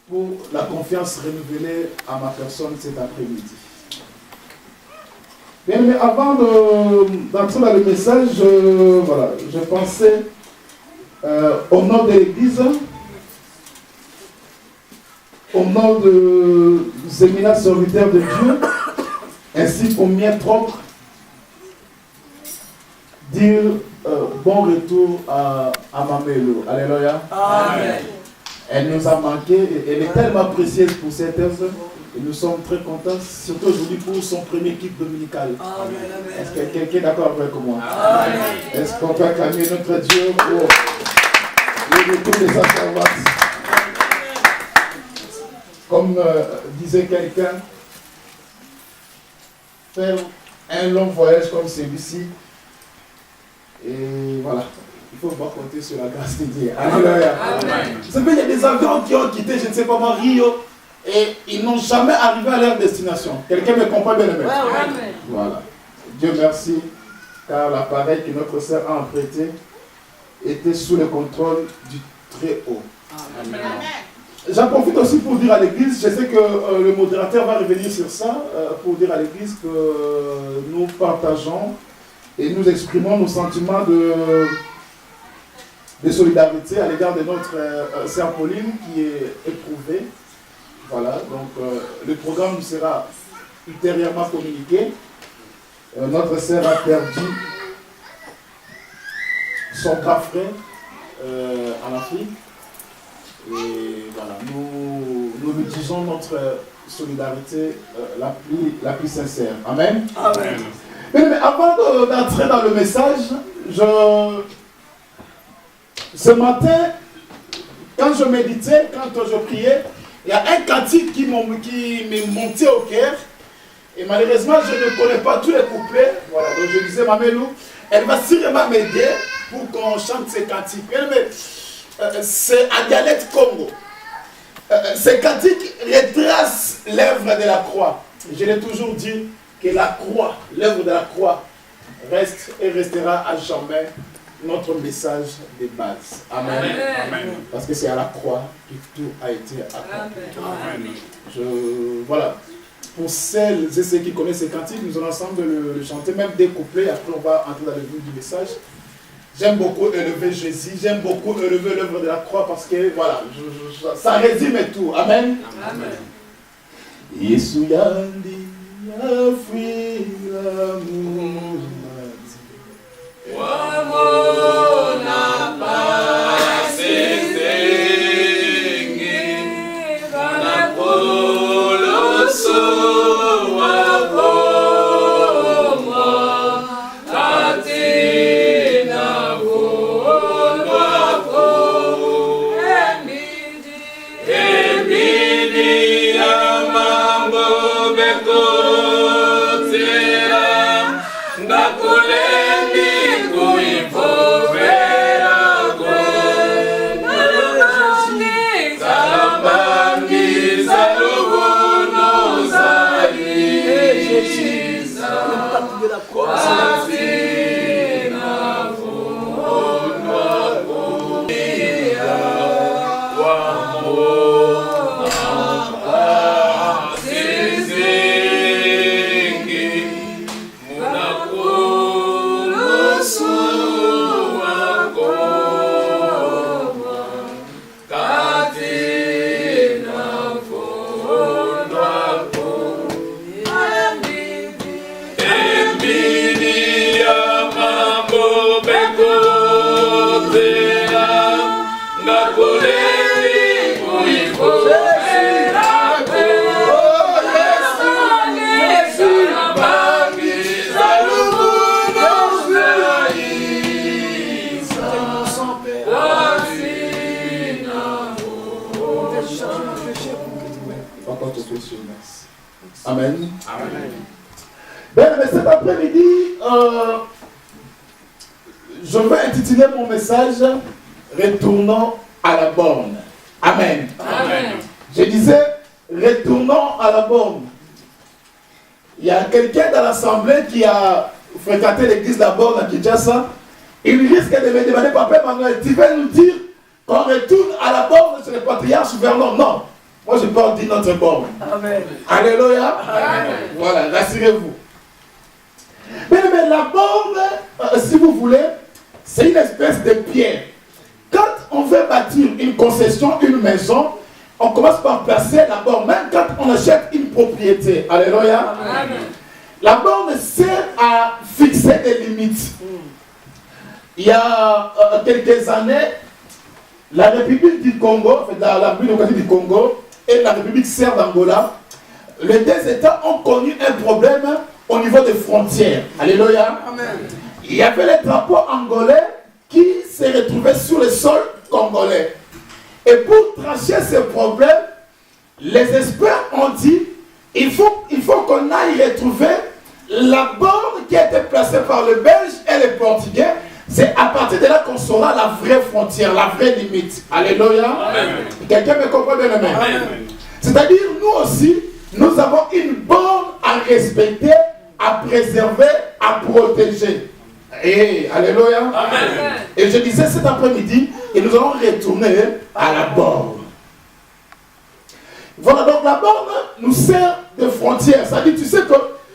pour la confiance renouvelée à ma personne cet après-midi. Bien, mais avant d'entrer dans le message, je pensais au nom de l'Église, au nom des éminents serviteurs de Dieu, ainsi qu'au mien propre, dire bon retour à Mamelo. Alléluia. Amen. Elle nous a manqué, et elle est tellement précieuse pour cette œuvre, et nous sommes très contents, surtout aujourd'hui pour son premier clip dominical. Est-ce que quelqu'un est d'accord avec moi? Amen. Est-ce qu'on peut acclamer notre Dieu pour le retour de sa servante? Comme disait quelqu'un, faire un long voyage comme celui-ci, et voilà, il faut pas compter sur la grâce de Dieu. Alléluia. Vous savez, il y a des avions qui ont quitté, je ne sais pas moi, Rio, et ils n'ont jamais arrivé à leur destination. Quelqu'un me comprend bien le même? Voilà. Dieu merci, car l'appareil que notre sœur a emprunté était sous le contrôle du Très-Haut. Amen. J'en profite aussi pour dire à l'Église, je sais que le modérateur va revenir sur ça, pour dire à l'Église que nous partageons et nous exprimons nos sentiments de solidarité à l'égard de notre sœur Pauline qui est éprouvée. Voilà, donc le programme nous sera ultérieurement communiqué. Notre sœur a perdu son grand frère en Afrique. Et voilà, nous lui disons notre solidarité la plus sincère. Amen. Amen. Mais avant d'entrer dans le message, ce matin, quand je méditais, quand je priais, il y a un cantique qui m'est monté au cœur. Et malheureusement, je ne connais pas tous les couplets. Voilà, donc je disais, Mamelou, elle va sûrement m'aider pour qu'on chante ces cantiques. C'est en dialecte Congo. Ces cantiques retracent l'œuvre de la croix. Je l'ai toujours dit que la croix, l'œuvre de la croix, reste et restera à jamais notre message de base. Amen. Amen. Parce que c'est à la croix que tout a été accompli. Voilà. Pour celles et ceux qui connaissent ces cantiques, nous allons ensemble le chanter, même des couplets. Après, on va entrer dans le vif du message. J'aime beaucoup élever Jésus, j'aime beaucoup élever l'œuvre de la croix parce que, voilà, ça résume tout. Amen. Amen. Yesu yandi afwila mumati wamona pasizengi kanakoloso Amen. Amen. Ben, mais cet après-midi, je vais intituler mon message Retournons à la borne. Amen. Amen. Je disais, retournons à la borne. Il y a quelqu'un dans l'assemblée qui a fréquenté l'église de la borne à Kinshasa. Il risque de me demander, Papa Emmanuel, tu veux nous dire qu'on retourne à la borne sur le patriarche Vernon? Non. Moi, je parle d'une autre borne. Amen. Alléluia. Amen. Voilà, rassurez-vous. Mais la borne, si vous voulez, c'est une espèce de pierre. Quand on veut bâtir une concession, une maison, on commence par placer la borne. Même quand on achète une propriété. Alléluia. Amen. La borne sert à fixer des limites. Il y a quelques années, la République du Congo, la République du Congo et la République serbe d'Angola, les deux États ont connu un problème au niveau des frontières. Alléluia. Amen. Il y avait les drapeaux angolais qui se retrouvaient sur le sol congolais. Et pour trancher ce problème, les experts ont dit il faut qu'on aille retrouver la borne qui a été placée par le Belge et les Portugais. C'est à partir de là qu'on saura la vraie frontière, la vraie limite. Alléluia. Quelqu'un me comprend bien, amen. C'est-à-dire, nous aussi, nous avons une borne à respecter, à préserver, à protéger. Et alléluia. Amen. Et je disais cet après-midi, et nous allons retourner à la borne. Voilà, donc la borne nous sert de frontière. C'est-à-dire, tu sais que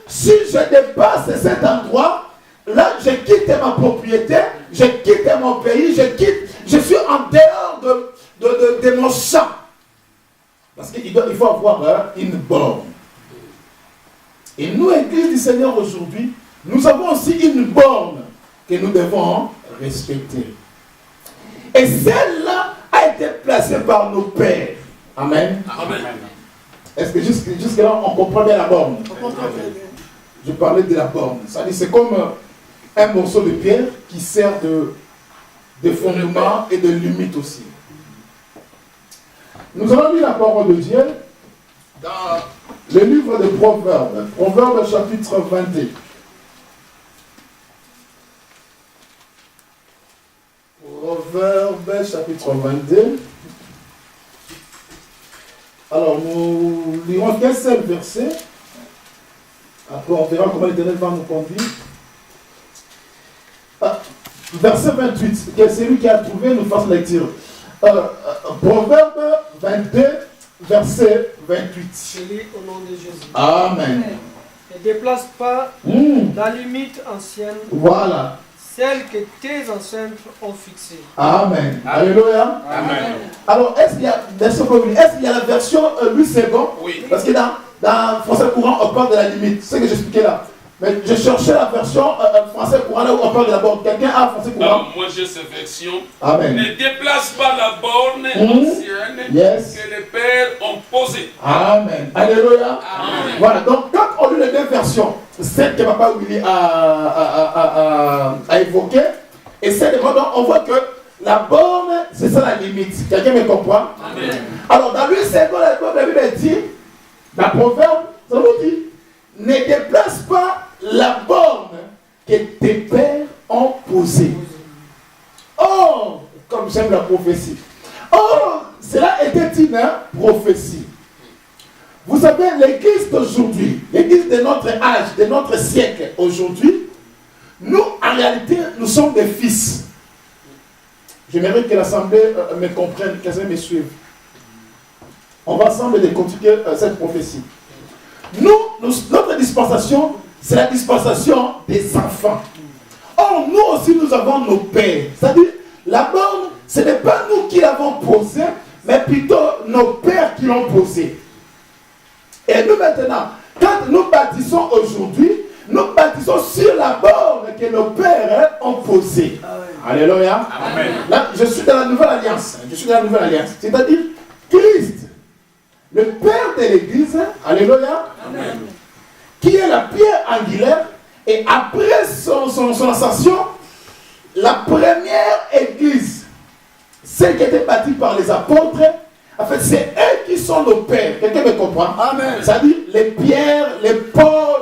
si je dépasse cet endroit, là, je quitte ma propriété, je quitte mon pays, je suis en dehors de mon champ. Parce qu'il faut avoir une borne. Et nous, Église du Seigneur, aujourd'hui, nous avons aussi une borne que nous devons respecter. Et celle-là a été placée par nos pères. Amen. Amen. Est-ce que jusque-là, on comprend bien la borne? On comprend bien. Je parlais de la borne. C'est comme un morceau de pierre qui sert de fondement et de limite aussi. Nous allons lire la parole de Dieu dans le livre de Proverbes. Proverbes chapitre 22. Proverbes chapitre 22. Alors nous lirons qu'un seul verset. Après on verra comment l'Éternel va nous conduire. Verset 28. Que celui qui a trouvé nous fasse lecture. Proverbe 22, verset 28. Je lis au nom de Jésus. Amen. Ne déplace pas la limite ancienne, Voilà. celle que tes ancêtres ont fixée. Amen. Alléluia. Amen. Alors, est-ce qu'il y a la version Louis II? Oui. Parce que dans français courant, on parle de la limite. C'est ce que j'expliquais là. Mais je cherchais la version français courant là où on parle de la borne. Quelqu'un a français courant? Alors, moi j'ai cette version. Amen. Ne déplace pas la borne ancienne Yes. que les pères ont posée. Amen. Alléluia. Amen. Voilà, donc quand on lit les deux versions, celle que Papa Willy a évoquée, et celle de moi, on voit que la borne, c'est ça la limite. Quelqu'un me comprend? Amen. Alors dans lui, c'est quoi la Bible dit, dans Proverbe, ça vous dit, ne déplace pas la borne que tes pères ont posée. Oh, comme j'aime la prophétie. Oh, cela était une prophétie. Vous savez, l'église d'aujourd'hui, l'église de notre âge, de notre siècle aujourd'hui, nous, en réalité, nous sommes des fils. J'aimerais que l'Assemblée me comprenne, qu'elle me suive. On va ensemble décortiquer cette prophétie. Notre dispensation, c'est la dispensation des enfants. Or, nous aussi, nous avons nos pères. C'est-à-dire, la borne, ce n'est pas nous qui l'avons posée, mais plutôt nos pères qui l'ont posée. Et nous maintenant, quand nous bâtissons aujourd'hui, nous bâtissons sur la borne que nos pères ont posée. Alléluia. Amen. Là, je suis dans la nouvelle alliance. Je suis dans la nouvelle alliance. C'est-à-dire, Christ, le Père de l'Église, alléluia, Amen. qui est la pierre angulaire, et après son ascension, la première Église, celle qui a été bâtie par les apôtres, en fait, c'est eux qui sont nos pères. Quelqu'un me comprend? Amen. C'est-à-dire les Pierre, les Paul,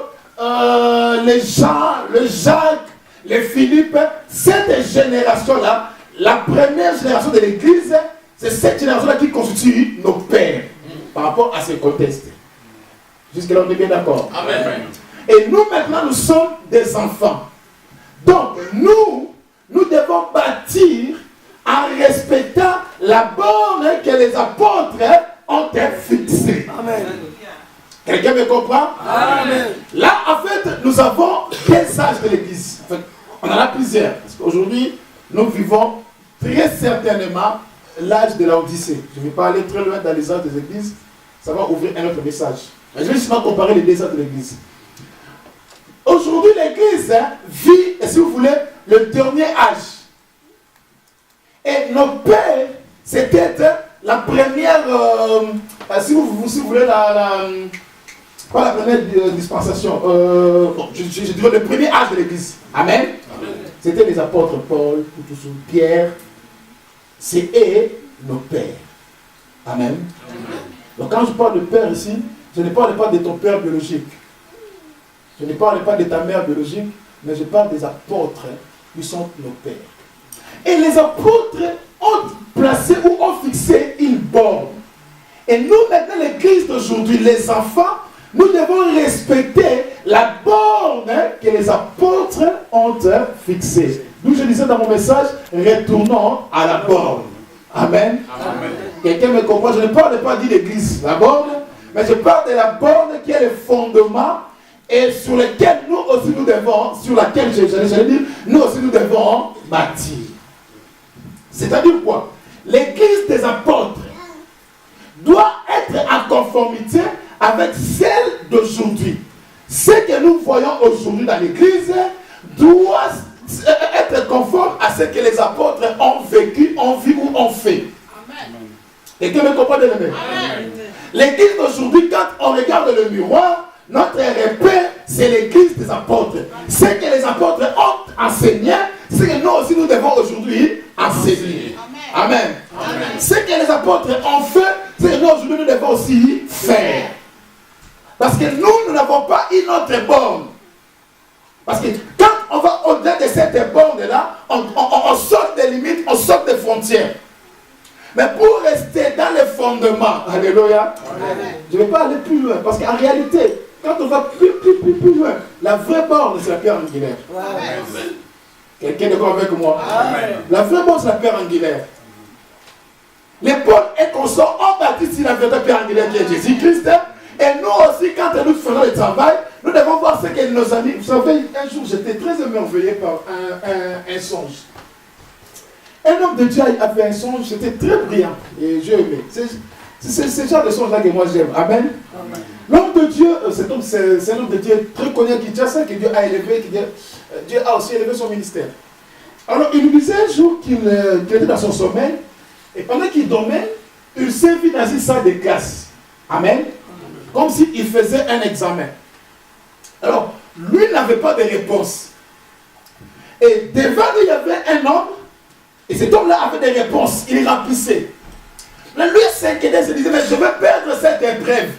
les Jean, le Jacques, les Philippe, cette génération-là, la première génération de l'Église, c'est cette génération-là qui constitue nos pères par rapport à ce contexte. Jusque-là, on est bien d'accord. Amen. Et nous, maintenant, nous sommes des enfants. Donc, nous devons bâtir en respectant la borne que les apôtres ont Quelqu'un me comprend? Amen. Là, en fait, nous avons des âges de l'Église. En fait, on en a plusieurs. Parce qu'aujourd'hui, nous vivons très certainement l'âge de l'Odyssée. Je ne vais pas aller très loin dans les âges des églises. Ça va ouvrir un autre message. Mais je vais justement comparer les deux âges de l'Église. Aujourd'hui, l'Église vit, et si vous voulez, le dernier âge. Et nos pères, c'était la première, si vous voulez, pas la première dispensation, je dirais le premier âge de l'Église. Amen. C'était les apôtres Paul, Pierre, c'est eux nos pères. Amen. Donc quand je parle de père ici, je ne parle pas de ton père biologique. Je ne parle pas de ta mère biologique, mais je parle des apôtres qui sont nos pères. Et les apôtres ont placé ou ont fixé une borne. Et nous, maintenant, l'Église d'aujourd'hui, les enfants, nous devons respecter la borne que les apôtres ont fixée. D'où je disais dans mon message, retournons à la borne. Amen. Amen. Quelqu'un me comprend? Je ne parle pas d'Église, la borne, mais je parle de la borne qui est le fondement et sur lequel nous aussi nous devons, sur laquelle j'allais dire, nous aussi nous devons bâtir. C'est-à-dire quoi? L'Église des apôtres doit être en conformité avec celle d'aujourd'hui. Ce que nous voyons aujourd'hui dans l'Église doit être conforme à ce que les apôtres ont vécu, ont vu ou ont fait. Amen. Et que me comprend de l'aimer? L'Église d'aujourd'hui, quand on regarde le miroir, notre repère, c'est l'Église des apôtres. Ce que les apôtres ont enseigné, c'est que nous aussi nous devons aujourd'hui enseigner. Amen. Amen. Ce que les apôtres ont fait, c'est que nous aujourd'hui nous devons aussi faire. Parce que nous n'avons pas une autre borne. Parce que quand on va au-delà de cette borne-là, on sort des limites, on sort des frontières. Mais pour rester dans les fondements, alléluia, je ne vais pas aller plus loin. Parce qu'en réalité, quand on va plus loin, la vraie borne, c'est la pierre angulaire. Quelqu'un est d'accord avec moi? Amen. La vraie borne, c'est la pierre angulaire. Les Paul et consorts ont bâti sur la vraie pierre angulaire qui est Jésus-Christ. Et nous aussi, quand nous faisons le travail, nous devons voir ce que nos amis... Vous savez, un jour, j'étais très émerveillé par un songe. Un homme de Dieu a fait un songe, c'était très brillant. Et j'ai aimé. C'est ce genre de songe-là que moi j'aime. Amen. Amen. L'homme de Dieu, c'est un homme de Dieu très connu qui Kinshasa, que Dieu a élevé, Dieu a aussi élevé son ministère. Alors, il nous disait un jour qu'il était dans son sommeil, et pendant qu'il dormait, il s'est vu dans une salle de classe. Amen. Comme s'il faisait un examen. Alors, lui n'avait pas de réponse. Et devant lui, il y avait un homme, et cet homme-là avait des réponses. Il remplissait. Mais lui s'inquiétait, se disait, mais je vais perdre cette épreuve.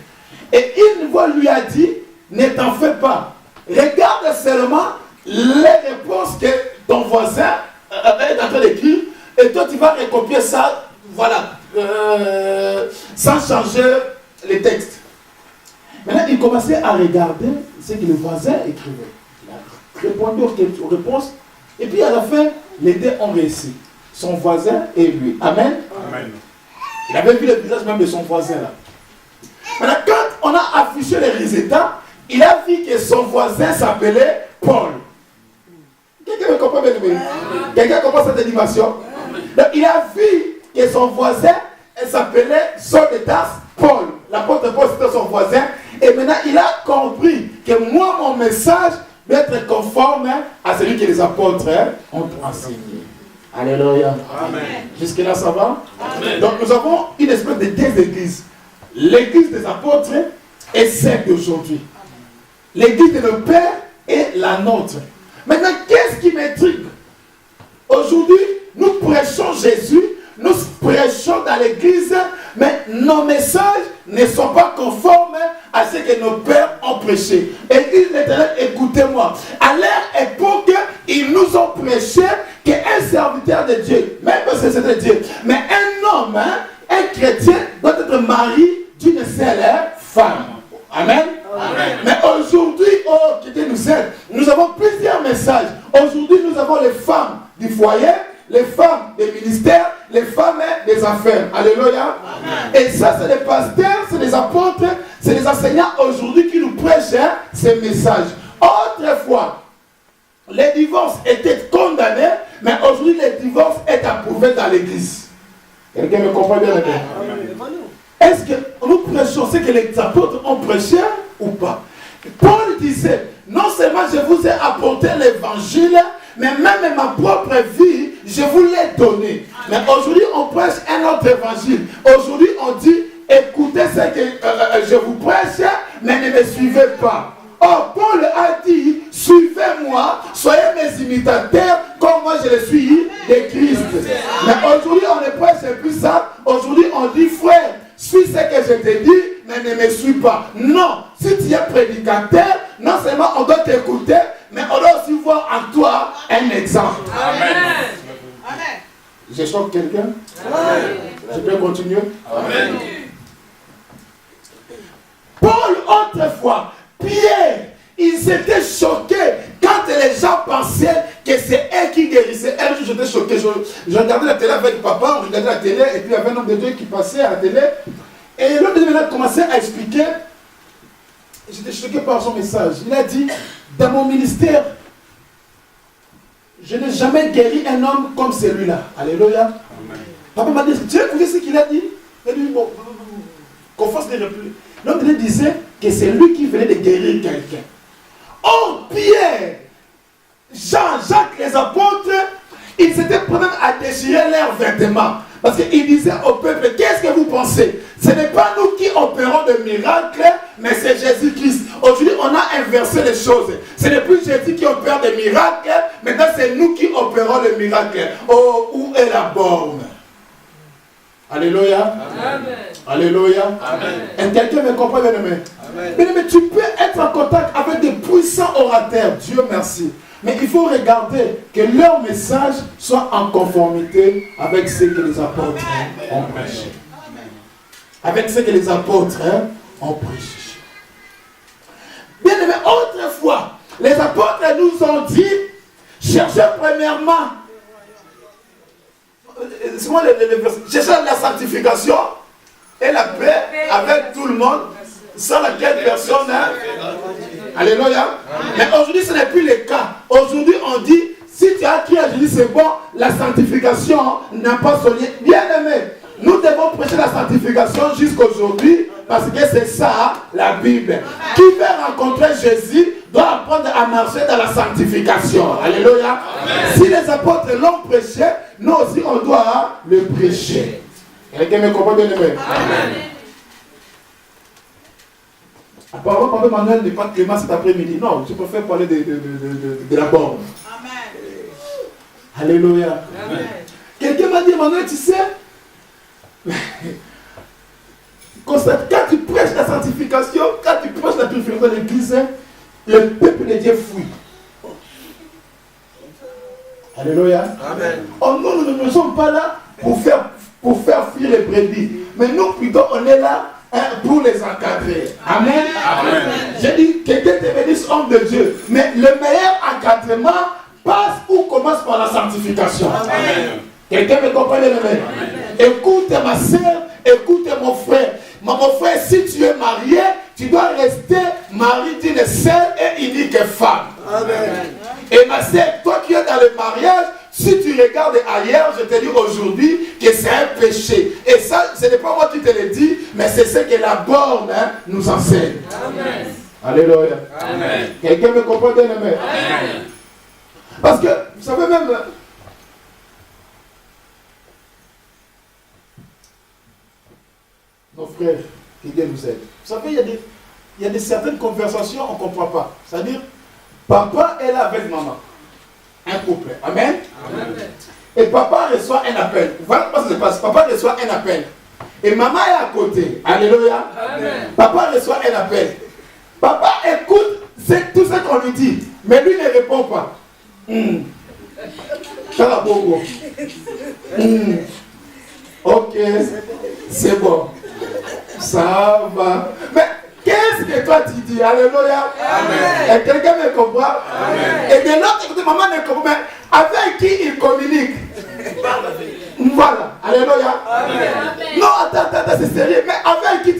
Et une voix lui a dit, ne t'en fais pas. Regarde seulement les réponses que ton voisin est en train d'écrire, et toi tu vas recopier ça, voilà, sans changer les textes. Maintenant, il commençait à regarder ce que le voisin écrivait. Il a répondu aux réponses. Et puis à la fin, les deux ont réussi. Son voisin et lui. Amen. Amen. Il avait vu le visage même de son voisin là. Maintenant, quand on a affiché les résultats, il a vu que son voisin s'appelait Paul. Quelqu'un me comprend bien? Quelqu'un comprend cette animation? Donc, il a vu que son voisin s'appelait Saul de Tarse, Paul. L'apôtre Paul, c'était son voisin. Et maintenant, il a compris que moi, mon message doit être conforme à celui que les apôtres ont enseigné. Alléluia. Amen. Jusque-là, ça va? Amen. Donc, nous avons une espèce de deux églises. L'église des apôtres et celle d'aujourd'hui. L'église de nos pères et la nôtre. Maintenant, qu'est-ce qui m'intrigue? Aujourd'hui, nous prêchons Jésus, nous prêchons dans l'église, mais nos messages ne sont pas conformes à ce que nos pères ont prêché. Église l'Éternel, écoutez-moi. À leur époque, ils nous ont prêché qu'un serviteur de Dieu, même si c'est de Dieu, mais un homme, un chrétien, doit être marié d'une seule femme. Amen. Amen. Mais aujourd'hui, oh, qui Dieu nous aide, nous avons plusieurs messages. Aujourd'hui, nous avons les femmes du foyer, les femmes des ministères, les femmes des affaires. Alléluia. Amen. Et ça, c'est les pasteurs, c'est les apôtres c'est les enseignants aujourd'hui qui nous prêchent ces messages. Autrefois, les divorces étaient condamnés, mais aujourd'hui, les divorces est approuvé dans l'église. Quelqu'un me comprend bien? Est-ce que nous prêchons ce que les apôtres ont prêché ou pas? Paul disait, non seulement je vous ai apporté l'évangile, mais même ma propre vie, je vous l'ai donné. Mais aujourd'hui, on prêche un autre évangile. Aujourd'hui, on dit, écoutez ce que je vous prêche, mais ne me suivez pas. Or, Paul a dit, suivez-moi, soyez mes imitateurs, comme moi je le suis de Christ. Mais aujourd'hui, on ne prêche plus ça. Aujourd'hui, on dit, frère, suis ce que je te dis, mais ne me suis pas. Non, si tu es prédicateur, non seulement on doit t'écouter, mais on doit aussi voir en toi un exemple. Amen. Je choque quelqu'un? Je peux continuer? Amen. Paul, autrefois, Pierre, ils étaient choqués quand les gens pensaient que c'est eux qui guérissaient. Un jour, j'étais choqué. Je regardais la télé avec papa, on regardait la télé, et puis il y avait un homme de Dieu qui passait à la télé. Et l'homme de Dieu a commencé à expliquer. J'étais choqué par son message. Il a dit, dans mon ministère, je n'ai jamais guéri un homme comme celui-là. Alléluia. Amen. Papa m'a dit, tu as écouté ce qu'il a dit? Il a dit, bon, qu'on fasse des répliques. L'homme de Dieu disait que c'est lui qui venait de guérir quelqu'un. Or, Pierre, Jean, Jacques, les apôtres, ils étaient prêts à déchirer leurs vêtements. Parce qu'ils disaient au peuple, qu'est-ce que vous pensez? Ce n'est pas nous qui opérons de miracles, mais c'est Jésus-Christ. Aujourd'hui, on a inversé les choses. Ce n'est plus Jésus qui opère des miracles, maintenant c'est nous qui opérons les miracles. Oh, où est la borne? Alléluia. Amen. Alléluia. Amen. Et quelqu'un me comprend, bien aimé? Mais tu peux être en contact avec des puissants orateurs, Dieu merci. Mais il faut regarder que leur message soit en conformité avec ce que les apôtres ont prêché. Avec ce que les apôtres ont prêché. Bien aimé, autrefois, les apôtres nous ont dit, cherchez premièrement, cherchez la sanctification et la paix avec tout le monde, sans laquelle personne Alléluia. Mais aujourd'hui, ce n'est plus le cas. Aujourd'hui, on dit, si tu as crié à Jésus, c'est bon, la sanctification n'a pas son lien. Bien aimé, nous devons prêcher la sanctification jusqu'aujourd'hui, parce que c'est ça, la Bible. Qui veut rencontrer Jésus doit apprendre à marcher dans la sanctification. Alléluia. Amen. Si les apôtres l'ont prêché, nous aussi, on doit le prêcher. Quelqu'un me comprend, bien aimé? Amen. Apparemment, Papa Manuel n'est pas clément cet après-midi. Non, je préfère parler de la borne. Amen. Alléluia. Amen. Quelqu'un m'a dit, Manuel, tu sais, quand tu prêches la sanctification, quand tu prêches la purification de l'église, le peuple de Dieu fuit. Alléluia. Amen. Oh, nous ne sommes pas là pour faire fuir les brebis. Mais nous, plutôt, on est là pour les encadrer. Amen. Amen. J'ai dit, quelqu'un te bénisse, homme de Dieu. Mais le meilleur encadrement passe ou commence par la sanctification. Amen. Quelqu'un me comprend, le meilleur? Écoute ma soeur, écoute mon frère. Mon frère, si tu es marié, tu dois rester mari d'une seule et unique femme. Amen. Et ma soeur, toi qui es dans le mariage, si tu regardes ailleurs, je te dis aujourd'hui que c'est un péché. Et ça, ce n'est pas moi qui te le dis, mais c'est ce que la borne nous enseigne. Amen. Alléluia. Amen. Quelqu'un me comprend, bien aimé? Amen. Parce que, vous savez même, nos frères, qui Dieu nous aide. Vous savez, il y a des certaines conversations, on ne comprend pas. C'est-à-dire, papa est là avec maman. Un couple. Amen. Amen. Et papa reçoit un appel. Voilà comment ça se passe. Papa reçoit un appel. Et maman est à côté. Alléluia. Amen. Papa reçoit un appel. Papa écoute tout ce qu'on lui dit. Mais lui ne répond pas. Ok. C'est bon. Ça va. Mais qu'est-ce que toi tu dis? Alléluia. Amen. Et quelqu'un me comprend? Amen. Et de l'autre côté, maman ne comprend pas. Avec qui il communique? Voilà. Alléluia. Amen. Non, attends, c'est sérieux. Mais avec qui